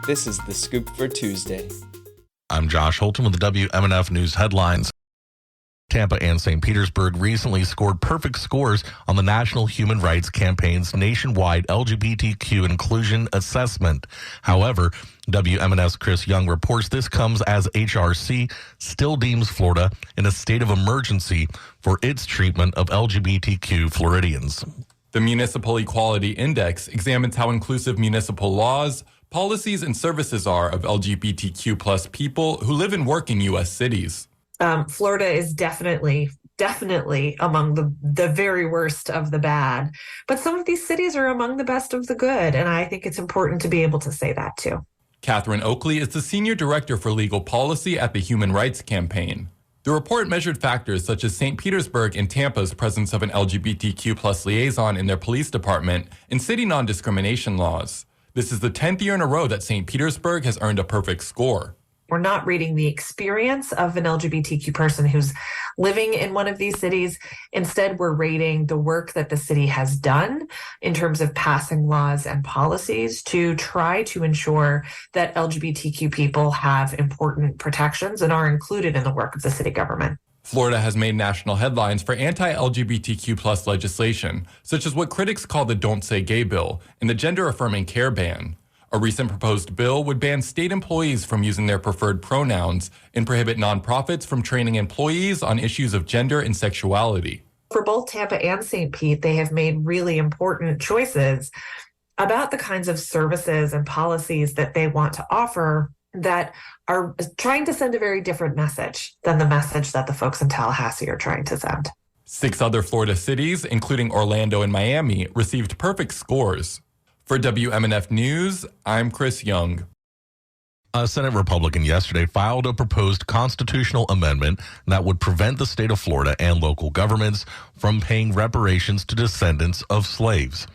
This is The Scoop for Tuesday. I'm Josh Holton with the WMNF News headlines. Tampa and St. Petersburg recently scored perfect scores on the National Human Rights Campaign's nationwide LGBTQ inclusion assessment. However, WMNF's Chris Young reports this comes as HRC still deems Florida in a state of emergency for its treatment of LGBTQ Floridians. The Municipal Equality Index examines how inclusive municipal laws, policies, and services are of LGBTQ plus people who live and work in U.S. cities. Florida is definitely among the very worst of the bad. But some of these cities are among the best of the good. And I think it's important to be able to say that too. Catherine Oakley is the Senior Director for Legal Policy at the Human Rights Campaign. The report measured factors such as St. Petersburg and Tampa's presence of an LGBTQ plus liaison in their police department and city non-discrimination laws. This is the 10th year in a row that St. Petersburg has earned a perfect score. We're not rating the experience of an LGBTQ person who's living in one of these cities. Instead, we're rating the work that the city has done in terms of passing laws and policies to try to ensure that LGBTQ people have important protections and are included in the work of the city government. Florida has made national headlines for anti-LGBTQ plus legislation, such as what critics call the Don't Say Gay bill and the gender-affirming care ban. A recent proposed bill would ban state employees from using their preferred pronouns and prohibit nonprofits from training employees on issues of gender and sexuality. For both Tampa and St. Pete, they have made really important choices about the kinds of services and policies that they want to offer that are trying to send a very different message than the message that the folks in Tallahassee are trying to send. 6 other Florida cities, including Orlando and Miami, received perfect scores. For WMNF News, I'm Chris Young. A Senate Republican yesterday filed a proposed constitutional amendment that would prevent the state of Florida and local governments from paying reparations to descendants of slaves.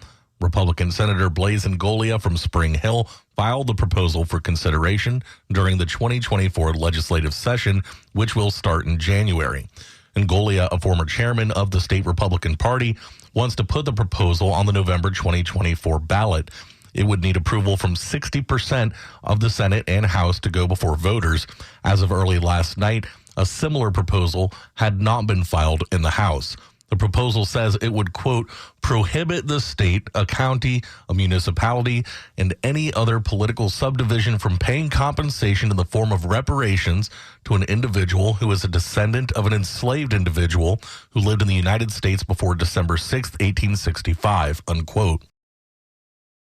Republican Senator Blaise Ngolia from Spring Hill filed the proposal for consideration during the 2024 legislative session, which will start in January. Ngolia, a former chairman of the state Republican Party, wants to put the proposal on the November 2024 ballot. It would need approval from 60% of the Senate and House to go before voters. As of early last night, a similar proposal had not been filed in the House. The proposal says it would, quote, prohibit the state, a county, a municipality, and any other political subdivision from paying compensation in the form of reparations to an individual who is a descendant of an enslaved individual who lived in the United States before December 6, 1865, unquote.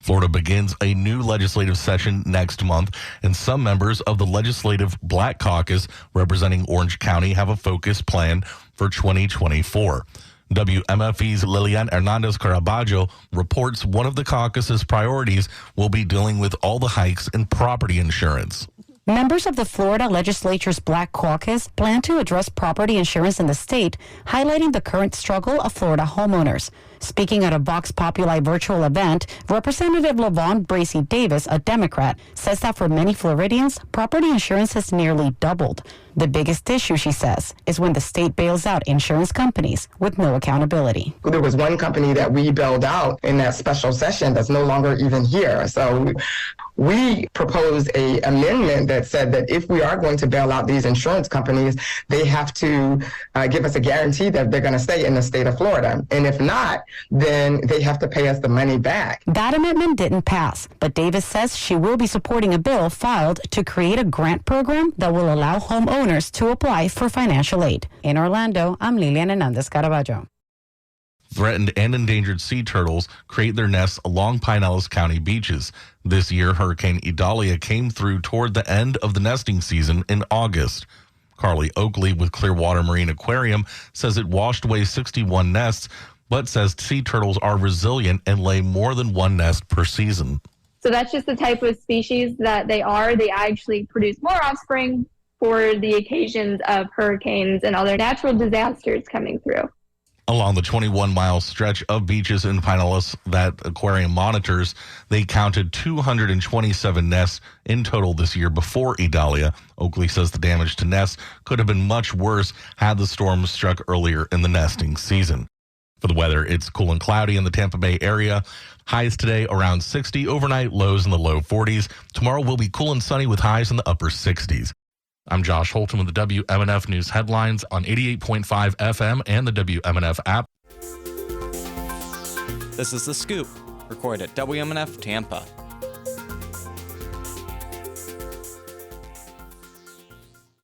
Florida begins a new legislative session next month, and some members of the Legislative Black Caucus representing Orange County have a focused plan for 2024. WMFE's Lilian Hernandez Caraballo reports one of the caucus's priorities will be dealing with all the hikes in property insurance. Members of the Florida Legislature's Black Caucus plan to address property insurance in the state, highlighting the current struggle of Florida homeowners. Speaking at a Vox Populi virtual event, Representative LaVon Bracy Davis, a Democrat, says that for many Floridians, property insurance has nearly doubled. The biggest issue, she says, is when the state bails out insurance companies with no accountability. There was one company that we bailed out in that special session that's no longer even here. So we proposed an amendment that said that if we are going to bail out these insurance companies, they have to give us a guarantee that they're going to stay in the state of Florida. And if not, then they have to pay us the money back. That amendment didn't pass, but Davis says she will be supporting a bill filed to create a grant program that will allow homeowners to apply for financial aid. In Orlando, I'm Lilian Hernandez Caraballo. Threatened and endangered sea turtles create their nests along Pinellas County beaches. This year, Hurricane Idalia came through toward the end of the nesting season in August. Carly Oakley with Clearwater Marine Aquarium says it washed away 61 nests, but says sea turtles are resilient and lay more than one nest per season. So that's just the type of species that they are. They actually produce more offspring for the occasions of hurricanes and other natural disasters coming through. Along the 21-mile stretch of beaches in Pinellas that aquarium monitors, they counted 227 nests in total this year before Idalia. Oakley says the damage to nests could have been much worse had the storm struck earlier in the nesting season. For the weather, it's cool and cloudy in the Tampa Bay area. Highs today around 60, overnight lows in the low 40s. Tomorrow will be cool and sunny with highs in the upper 60s. I'm Josh Holton with the WMNF News headlines on 88.5 FM and the WMNF app. This is The Scoop, recorded at WMNF Tampa.